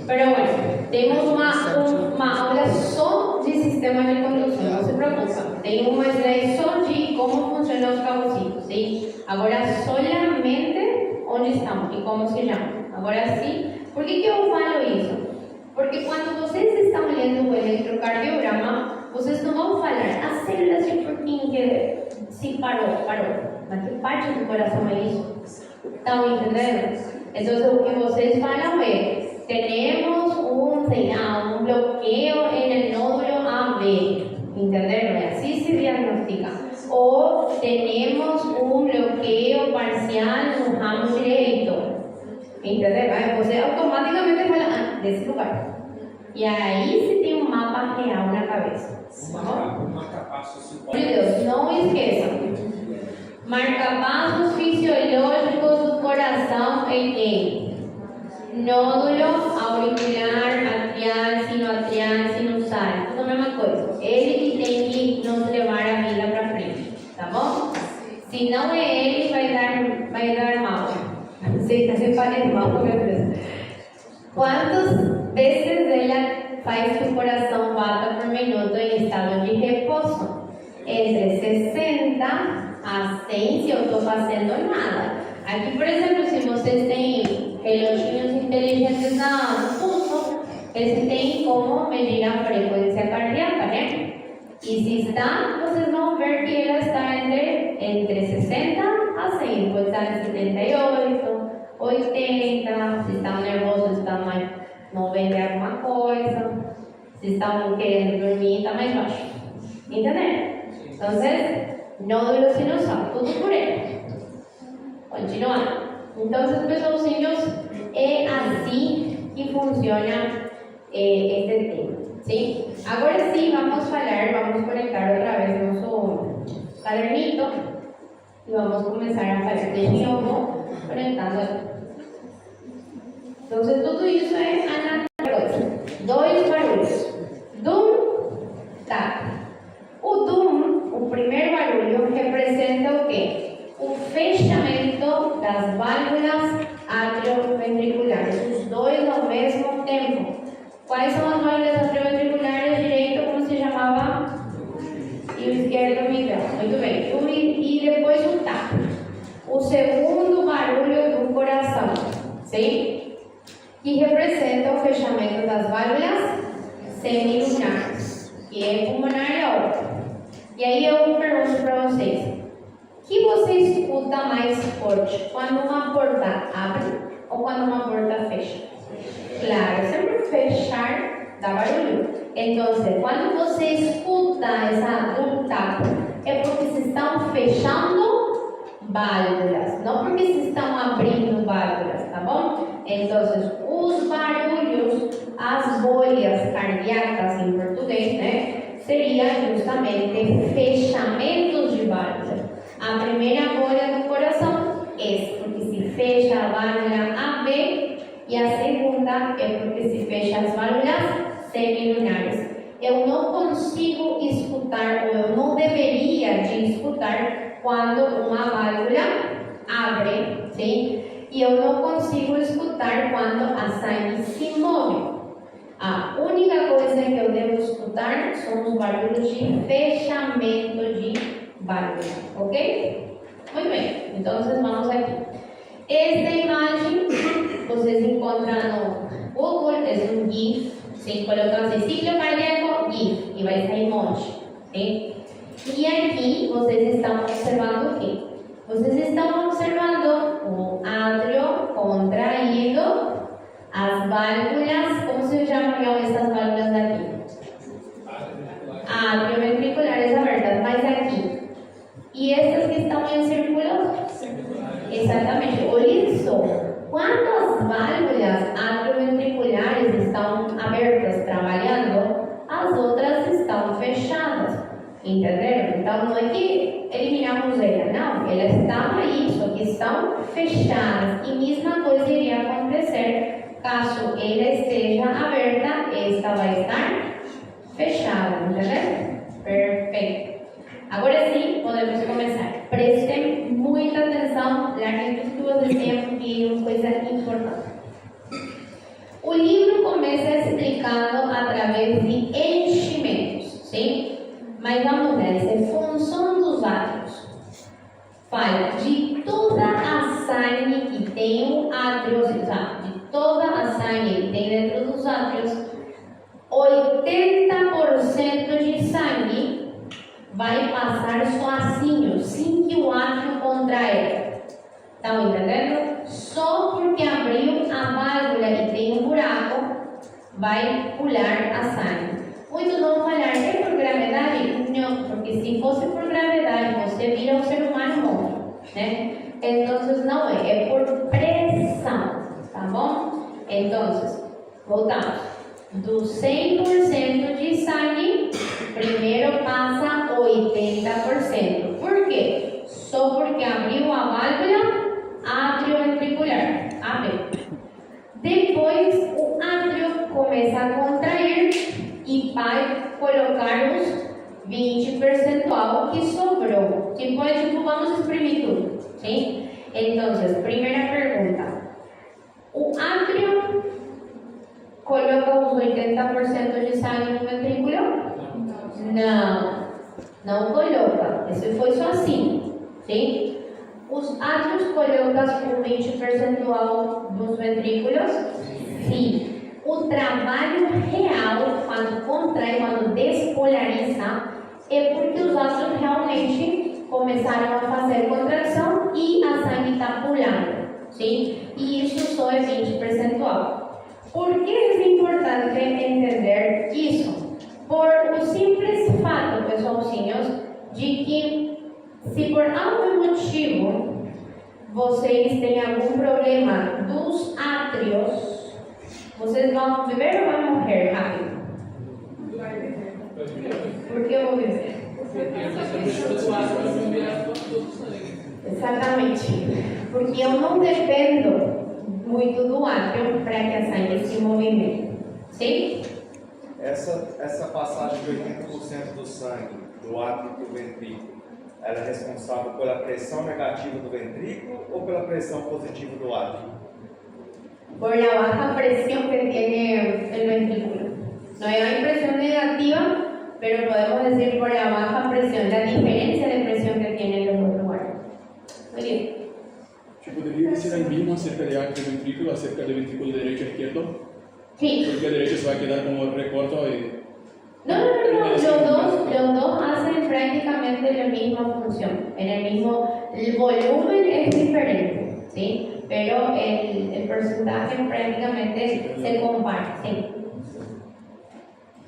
Pero bueno, temos uma aula só de sistema de condução, não se preocupa. Tem uma slide só de como funcionam os cabocitos, sim? Agora, solamente onde estamos e como se chama. Agora sim, por que eu falo isso? Porque quando vocês estão lendo o eletrocardiograma, vocês não vão falar as células de Purkinje se parou. Mas que parte do coração é isso? Estão entendendo? Então, o que vocês falam é: tenemos un bloqueo en el nódulo AB, ¿entenderon? Así se diagnostica. O tenemos un bloqueo parcial en un ramo direito, ¿entenderon? Você automáticamente fala desse lugar. E aí você tem um mapa real na cabeça. Um marca-passo assim. Meu Deus, não esqueçam. Marca-passos fisiológicos do coração em quem? Nódulo auricular, atrial, sinoatrial, sinusal, tudo a mesma coisa. Ele que tem que nos levar a vida para frente, tá bom? Se não é ele, vai dar mal. Se faz mal, meu Deus. Quantas vezes ela faz que o coração bata por minuto em estado de repouso? Entre 60 a 100 se eu estou fazendo nada. Aqui, por exemplo, se vocês têm reloginhos inteligentes, dirigentes no pulso, eles têm como medir a frequência cardíaca, né? E se está, vocês vão ver que ela está entre 60 a 100, pode estar em 78, 80, se estão nervosos, está mais 90 alguma coisa, se estão querendo dormir, está mais baixo. ¿Entenderam? Então, nódulos sinusoide, tudo por ele. Continuando. Então, pessoalzinhos, é assim que funciona este tema. ¿Sí? Agora sim, vamos conectar outra vez nosso cadernito e vamos começar a fazer de novo, conectando aqui. Então, tudo isso é anatómico. Dois barulhos. Dum, tap. O dum, o primeiro barulho, representa o quê? O fechamento das válvulas atrioventriculares, os dois ao mesmo tempo. Quais são as válvulas atrioventriculares? Direito, como se chamava? E o esquerdo, Miguel. Muito bem. E depois o tap. O segundo barulho do coração, sim? Que representa o fechamento das válvulas semilunares, que é pulmonar e aorta. E aí eu pergunto para vocês, o que você escuta mais forte? Quando uma porta abre ou quando uma porta fecha? Claro, sempre fechar dá barulho. Então, quando você escuta essa tap, é porque se estão fechando válvulas, não porque se estão abrindo válvulas, tá bom? Então, os barulhos, as bolhas cardíacas em português, né? Seria justamente fechamentos de válvulas. A primeira bolha do coração é porque se fecha a válvula AB e a segunda é porque se fecha as válvulas semilunares. Eu não consigo escutar, ou eu não deveria de escutar quando uma válvula abre, sim? E eu não consigo escutar quando a sangue se move. A única coisa que eu devo escutar são os barulhos de fechamento de válvula, ok? Muito bem, então vamos aqui. Esta imagem vocês encontram no Google, é um GIF, sim? Colocam assim, ciclo cardíaco, GIF, e vai sair um monte, sim? E aqui vocês estão observando o quê? Vocês estão observando o átrio contraindo, as válvulas, como se chamam essas válvulas aqui? Atrioventriculares abertas, mas aqui. E essas que estão em círculo? Exatamente. Olhem só. Quando as válvulas atrioventriculares estão abertas, trabalhando, as outras estão fechadas. Entenderam? Então, não é que eliminamos ela, não. Elas estão aí, só que estão fechadas. E mesma coisa iria acontecer caso ela esteja aberta, esta vai estar fechada, entendeu? Perfeito. Agora sim, podemos começar. Prestem muita atenção, larguem tudo que vocês têm, porque é uma coisa importante. O livro começa explicando através de enchimentos, sim? Mas vamos ver, essa é função dos átrios. Fala de toda a sangue que tem o átrio, de toda a sangue que tem dentro dos átrios, 80% de sangue vai passar sozinho, sem que o átrio contraia. Estão entendendo? Só porque abriu a válvula e tem um buraco, vai pular a sangue. Muitos vão falar, é por gravidade? Não, porque se fosse por gravidade, você vira um ser humano morto, né? Então, não é por pressão, tá bom? Então, voltamos. Do 100% de sangue, primeiro passa 80%. Por quê? Só porque abriu a válvula atrioventricular. Depois, o átrio começa a contrair e vai colocar os 20% que sobrou. Vamos exprimir tudo, sim? Então, primeira pergunta. O átrio coloca os 80% de sangue no ventrículo? Não coloca. Isso foi só assim, sim? Os átrios colocam o 20% dos ventrículos? assim, o trabalho real, quando contrai, quando despolariza, é porque os ácidos realmente começaram a fazer contração e a sangue está pulando, sim? E isso só é 20%. Por que é importante entender isso? Por o simples fato, pessoalzinhos, de que se por algum motivo vocês têm algum problema dos átrios, vocês vão viver ou vão morrer rápido? Por que eu vou viver? Exatamente. Porque eu não dependo muito do átrio para que a sangue se movimente. Sim? Essa passagem de 80% do sangue do átrio para o ventrículo, ela é responsável pela pressão negativa do ventrículo ou pela pressão positiva do átrio? Por la baja presión que tiene el ventrículo. No hay una presión negativa, pero podemos decir por la baja presión, la diferencia de presión que tienen los dos lugares. Muy bien. Yo podría decir el mismo acerca de átrio y ventrículo, acerca del ventrículo derecho e izquierdo. Sí. Porque el derecho se va a quedar como recorto y... No, los dos hacen prácticamente la misma función. El volumen es diferente, ¿sí? Pero el porcentaje prácticamente se compara, ¿sí?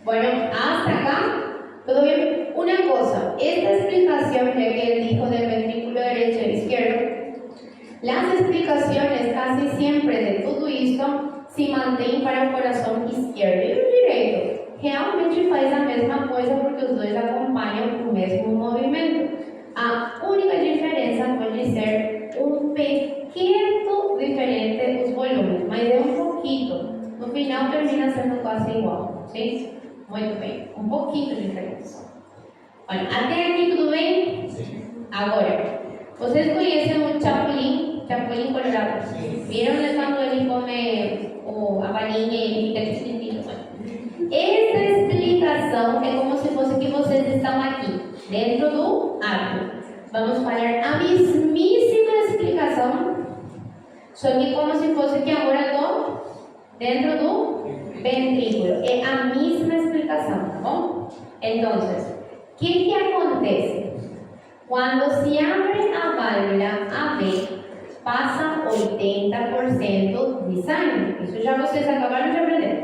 Bueno, hasta acá, todo bien. Una cosa, esta explicación, ya que él dijo del ventrículo derecho e izquierdo, las explicaciones casi siempre de todo esto se mantêm para o coração esquerdo e o direito. Realmente faz a mesma coisa porque os dois acompanham o mesmo movimento. A única diferença pode ser pequeno diferente os volumes, mas é pouquinho. No final termina sendo quase igual, sim? Muito bem, pouquinho de diferença. Olha, até aqui tudo bem? Sim. Agora, vocês conhecem o Chapulín colorado? Sim. Viram quando ele come a balinha e ele fica distintivo? Essa explicação é como se fosse que vocês estão aqui, dentro do átrio. Vamos falar a mesmíssima explicação, só que como se fosse que agora estou dentro do ventrículo. É a mesma explicação, tá bom? Então, o que acontece? Quando se abre a válvula AB, passa 80% de sangue. Isso já vocês acabaram de aprender.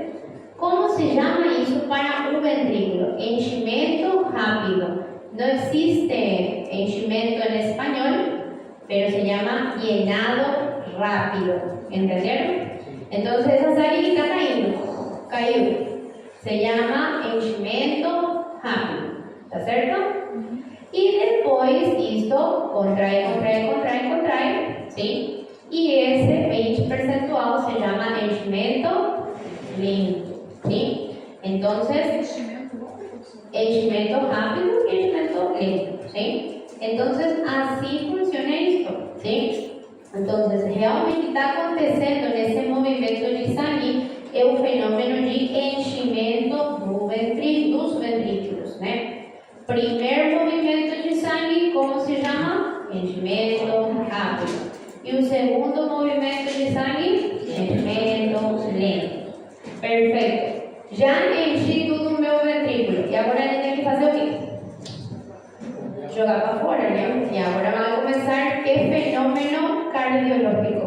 Como se chama isso para o ventrículo? Enchimento rápido. No existe enchimento en español, pero se llama llenado rápido. ¿Entendieron? Entonces esa sangre está cayó. Se llama enchimento rápido. ¿Está cierto? Y después esto contrae, ¿sí? Y ese 20% se llama enchimento lento, ¿sí? Entonces, enchimento rápido y enchimento lento, ¿sí? Entonces, así funciona esto, ¿sí? Entonces, realmente está acontecendo nesse movimento de sangue é o fenômeno de enchimento dos ventrículos, né? Primeiro movimento de sangue, como se chama? Enchimento rápido. E o segundo movimento de sangue? Enchimento lento. Perfeito. Já enchi tudo o meu ventrículo. E agora ele tem que fazer o quê? Jogar para fora, né? E agora vai começar que fenômeno cardiológico?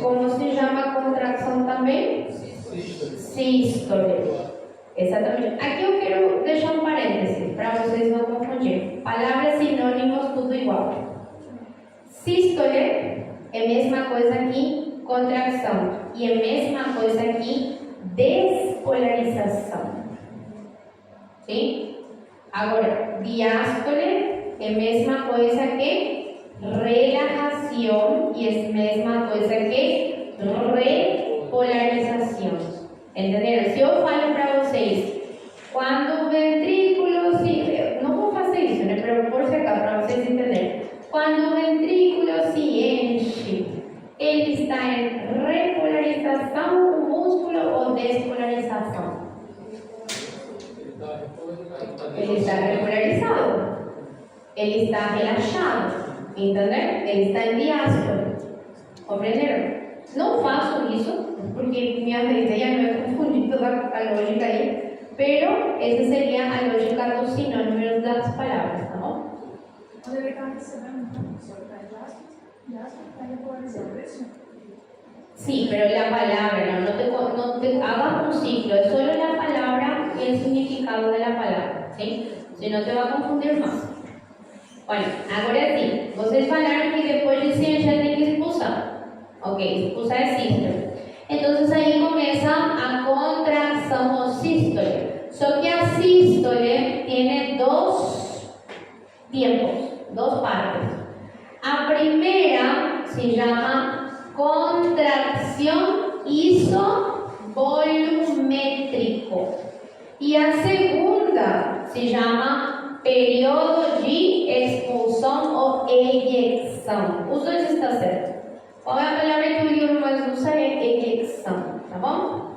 Como se chama a contração também? Sístole. Exatamente. Aqui eu quero deixar um parêntese para vocês não confundirem. Palavras sinônimos, tudo igual. Sístole é a mesma coisa que contração. E a mesma coisa que despolarização. Sim? Agora, diástole é a mesma coisa que relajação e é a mesma coisa que repolarização. Entenderam? Se eu falo para vocês, quando o ventrículo se... Não vou fazer isso, né? Mas por se acaso, para vocês entenderem. Quando o ventrículo se enche, ele está em repolarização do músculo ou despolarização? Ele está repolarizado. Ele está relaxado. Entenderam? Ele está em diástole. Compreenderam? Não faço isso, porque minha mente já não é confundida a lógica aí, pero essa seria a lógica dos sinônimos das palavras, tá bom? Quando ele está recebendo, então, o senhor está em aspas, está regularizando isso? Sí, pero la palabra, no te hagas un ciclo, es solo la palabra y el significado de la palabra, ¿sí? Si no te va a confundir más. Bueno, agora sim, vocês falaram que depois de ciência tem que expulsar. Ok, expulsar é sístole. Então aí começa a contração ou sístole. Só que a sístole tem dos tiempos, dos partes. A primeira se chama contracción isovolumétrico y a segunda se llama período de expulsão ou eyecção. Os dois estão certos. Qual é a palavra que o livro mais usa? É eyecção, tá bom?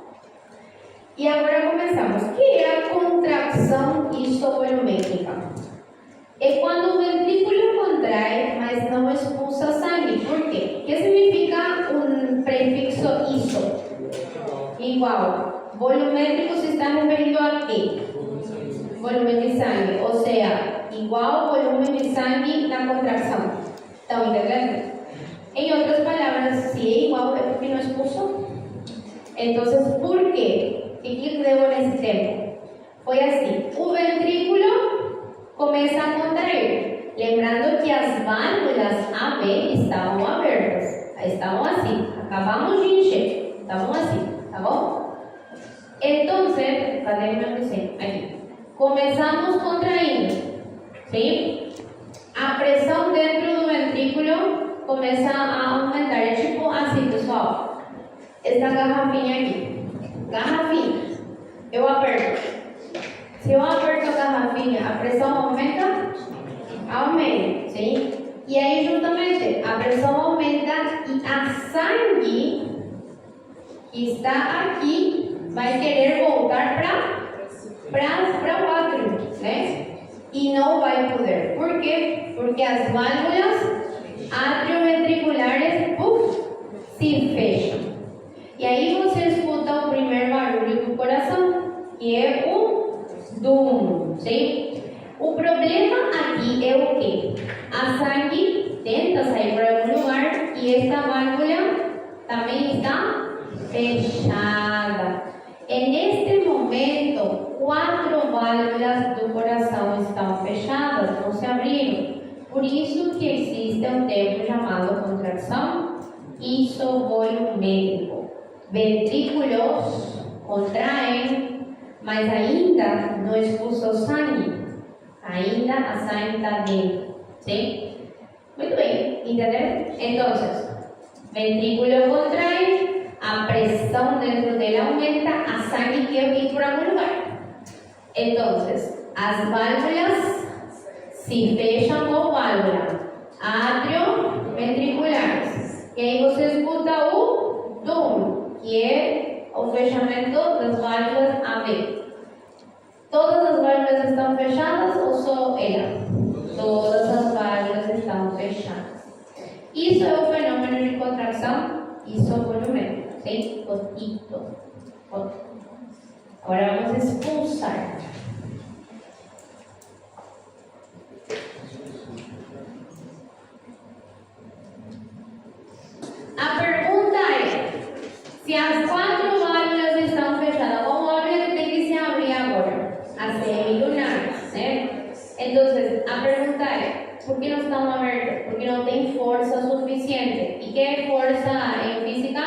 E agora começamos. O que é a contracção isovolumétrica? É quando o ventrículo contrai, mas não expulsa sangue. Por quê? O que significa um prefixo iso? Igual. Volumétrico se está referindo a quê? Volume de sangue. Ou seja, igual volume de sangue na contração. Estão entendendo? Em outras palavras, se é igual é porque não expulsou. Então, por quê? O que deu nesse tempo? Foi assim. O ventrículo começa a contrair. Lembrando que as válvulas AB estavam abertas. Estavam assim. Acabamos de encher. Estavam assim. Tá bom? Então, cadê meu desenho? Aqui. Começamos contraindo. Sim? A pressão dentro do ventrículo começa a aumentar. É tipo assim, pessoal. Essa garrafinha aqui. Garrafinha. Eu aperto. Se eu aperto a garrafinha, a pressão aumenta? Aumenta, sim? E aí, justamente, a pressão aumenta e a sangue que está aqui vai querer voltar para o átrio, né? E não vai poder. Por quê? Porque as válvulas atrioventriculares se fecham. E aí você escuta o primeiro barulho do coração, que é o dum, sim? O problema aqui é o quê? A sangue tenta sair para algum lugar e esta válvula também está fechada. E neste momento, 4 válvulas do coração estão fechadas, não se abriram. Por isso que existe um termo chamado contração isovolumétrico. Ventrículos contraem, mas ainda não expulsou sangue. Ainda a sangue está dentro. Sim? Muito bem, entenderam? Então, ventrículo contrai, a pressão dentro dele aumenta, a sangue quer ir por algum lugar. Então, as válvulas se fecham com válvula atrioventriculares. E aí você escuta o dum, que é o fechamento das válvulas AB. Todas as válvulas estão fechadas ou só ela? Todas as válvulas estão fechadas. Isso é o fenômeno de contração isovolumétrica, sim? Cotito. Agora vamos expulsar. A pergunta é: se as 4 válvulas estão fechadas, qual válvula que tem que se abrir agora? A semilunar, né? Então, a pergunta é: por que não estão abertas? Porque não tem força suficiente. E que é força em física?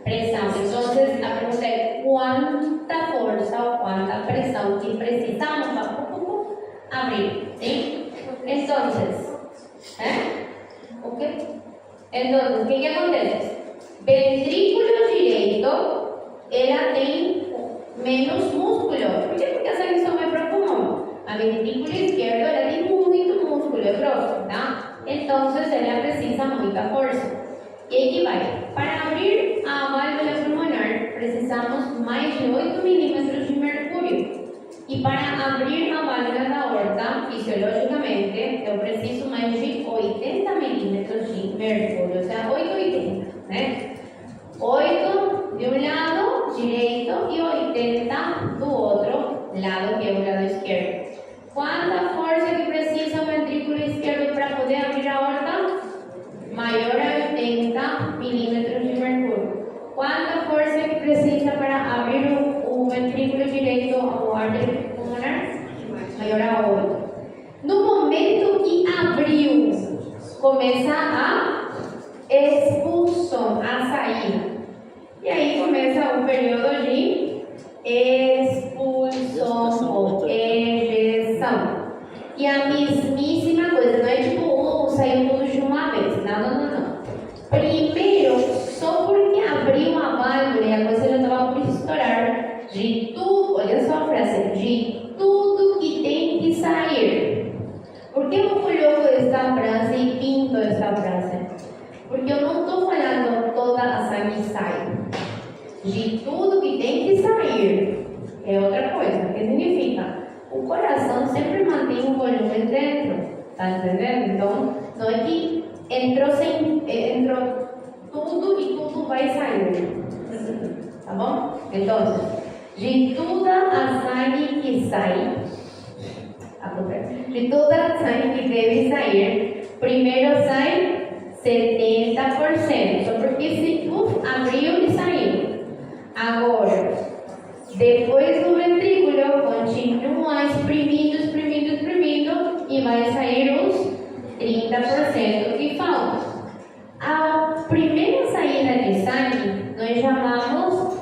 Pressão. Então, a pergunta é: quanta força ou quanta pressão que precisamos para abrir? Sim? Então, ok? Então, o que acontece? Ventrículo direito, ela tem menos músculo. Por quê? Porque a sangue só vai para o pulmão. A ventrículo esquerdo, ela tem muito músculo, é grosso, tá? Então, ela precisa muita força. E aí que vai. Para abrir a válvula pulmonar, precisamos mais de 8 milímetros de mercúrio. E para abrir a válvula da aorta, fisiologicamente, eu preciso mais de 80 milímetros de mercúrio, ou seja, 880, né? 8 de un lado direito y 80 do outro lado, que é o lado esquerdo. Quanta força que precisa o ventrículo esquerdo para poder abrir a aorta? Maior a 80 milímetros de mercúrio. Quanta força que precisa para abrir o ventrículo direito, a artéria pulmonar? Maior a 8. No momento que abriu, começa a expulsão, a saída. E aí começa o período de expulsão ou ejeção. E a mesmíssima coisa, não é tipo, saiu tudo de uma vez. Não. Primeiro, só porque abriu a válvula e a coisa já estava por estourar, de tudo, olha só a frase, de tudo que tem que sair. Por que eu coloco esta frase e pinto esta frase? Porque eu não estou falando toda a sangue sai. De tudo que tem que sair é outra coisa. O que significa? O coração sempre mantém um volume dentro. Tá entendendo? Então, não é que entrou tudo e tudo vai sair. Tá bom? Então, de toda a sangue que sai, de toda a sangue que deve sair, primeiro sai 70%. Só porque se abriu e saiu. Agora, depois do ventrículo, continua exprimindo e vai sair os 30% que faltam. A primeira saída de sangue nós chamamos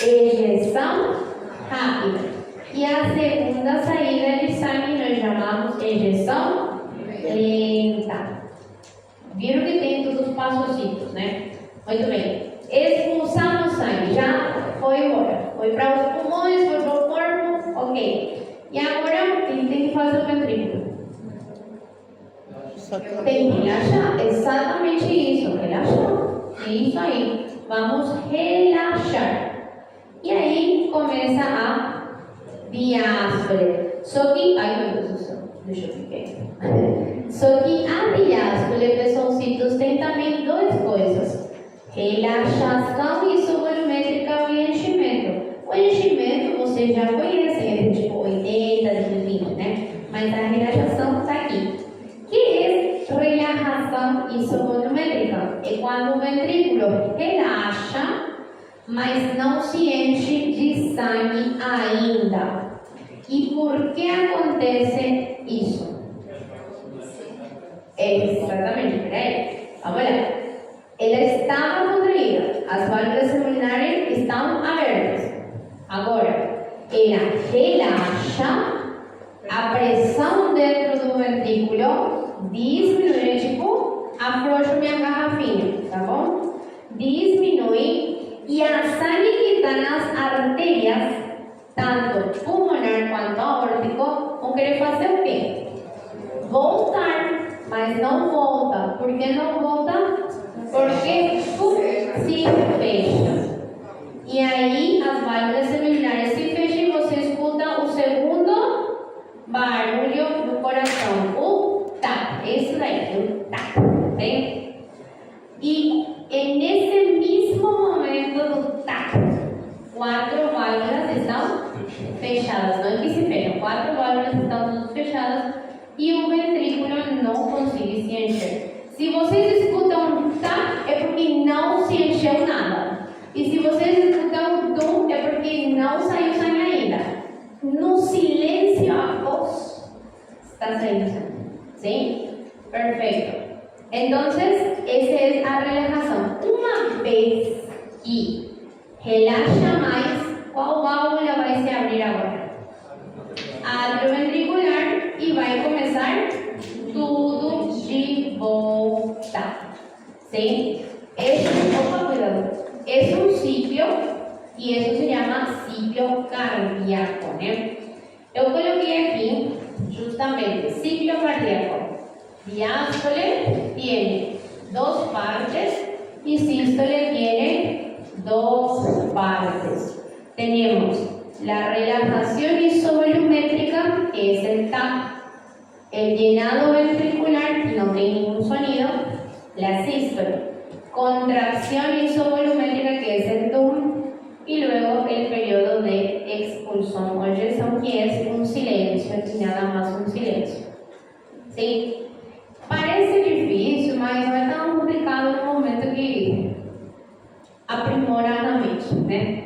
ejeção rápida. E a segunda saída de sangue nós chamamos ejeção lenta. Viram que tem todos os passositos, né? Muito bem. Expulsamos sangue, já foi embora. Foi para os pulmões, foi para o corpo, ok. E agora ele tem que fazer o ventrículo. Tem que relaxar, exatamente isso, relaxar. É isso aí. Vamos relaxar. E aí começa a diástole. Só que, ai meu Deus do céu, deixa eu ficar aqui. Só que a diástole, pessoalcitos, tem também duas coisas: relaxação isovolumétrica e enchimento. O enchimento vocês já conhecem, é tipo 80, 20, né? Mas a relaxação está aqui. Que é relaxação isovolumétrica? É quando o ventrículo relaxa, mas não se enche de sangue ainda. E por que acontece isso? Exatamente, peraí. Vamos lá. Ela estava contraída, as válvulas pulmonares estão abertas. Agora, ela relaxa, a pressão dentro do ventrículo diminui, tipo, afrouxo minha garrafinha, tá bom? Diminui e a sangue que está nas artérias, tanto pulmonar quanto aórtico, vão querer fazer o quê? Voltar, mas não volta. Por que não volta? Porque se fecha. E aí as válvulas pulmonares se fecham e você escuta o segundo barulho do coração, o tap. Isso daí, o tap. Okay? E nesse mesmo momento do tap, 4 válvulas estão fechadas. Não é que se fecham, 4 válvulas estão todas fechadas e o ventrículo não consegue se encher. Se vocês escutam tá, é porque não se encheu nada. E se vocês escutam tum, é porque não saiu sangue ainda. No silêncio, a voz está saindo sangue. Sim? Perfeito. Então, essa é a relaxação. Uma vez que relaxa mais, qual válvula vai se abrir agora? Atrioventricular e vai começar tudo de volta. Sim? Es un ciclo y eso se llama ciclo cardíaco, ¿eh? Eu coloquei aqui justamente ciclo cardíaco. Diástole tiene 2 partes y sístole tiene 2 partes. Tenemos la relajación isovolumétrica, que es el TAP, el llenado ventricular, que no tiene ningún sonido, la sístole. Contracción isovolumétrica, aprimoradamente, né?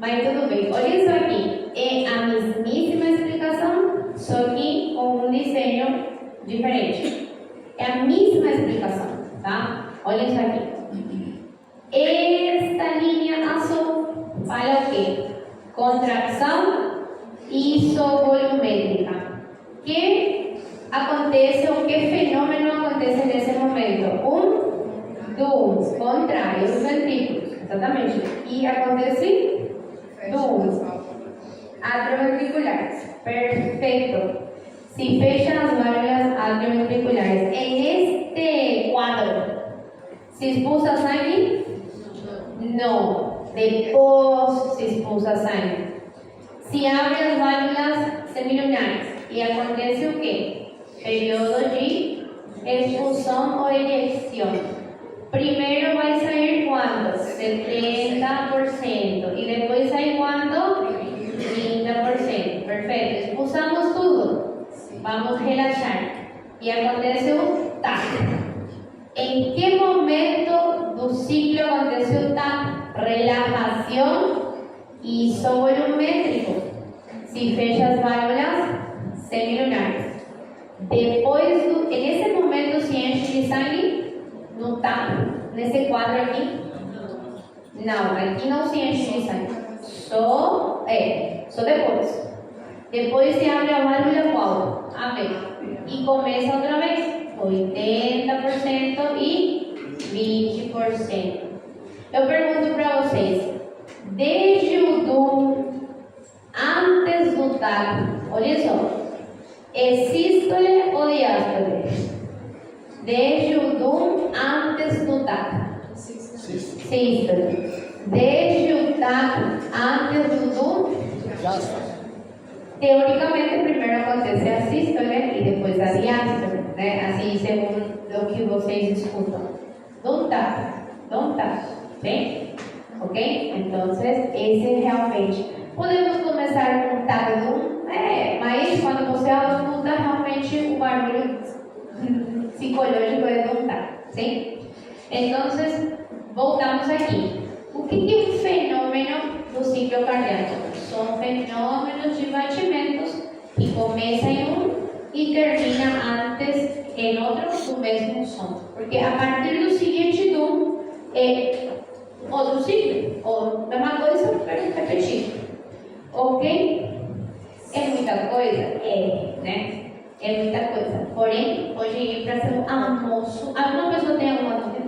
Mas tudo bem, olha isso aqui, é a mesmíssima explicação, só que com um desenho diferente. É a mesma explicação, tá? Olha isso aqui. Esta linha azul fala o quê? Contração isovolumétrica. Que acontece, o que fenômeno acontece nesse momento? Dos contrários ventrículos, exatamente. E acontece dos atrioventriculares. Perfeito. Se fecham as válvulas atrioventriculares. En este quadro, ¿se expulsa sangue? No. Depois se expulsa sangue. Se abre as válvulas semilunares e acontece o quê? Período de expulsão ou ejecção. Primeiro vai sair quanto? 70%. E depois sai quanto? 30%. Perfeito. Expulsamos tudo. Vamos relaxar. E acontece o TAP. Em que momento do ciclo aconteceu o TAP? Relajação isovolumétrico. Se fecha as válvulas semilunares. Depois, nesse momento, se enche de sangue? No TAP. Nesse quadro aqui? Não, aqui não se enche de sangue. Só depois. Depois se abre a válvula qual? A B. E começa outra vez. 80% e 20%. Eu pergunto para vocês. Desde o DUM, antes do TAP, olha só. É sístole ou diástole? Desde o DUM, antes do TAP. Sístole. Desde o TAP, antes do DUM, teoricamente, primeiro acontece a sístole e depois a diástole, né? Assim, segundo o que vocês escutam. Don't tap, bem? Ok? Então, esse realmente. Podemos começar com o TAP DUM, mas quando você escuta, realmente o barulho psicológico é don't tap, sim? Então, voltamos aqui. O que é um fenômeno do ciclo cardíaco? São fenômenos de batimentos que começam em um e termina antes em outro do mesmo som. Porque a partir do seguinte DUM é outro ciclo, ou mesma coisa, pero repetido. Ok? É muita coisa? né? É muita coisa. Porém, pode ir para ser um almoço. Alguma pessoa tem alguma dúvida?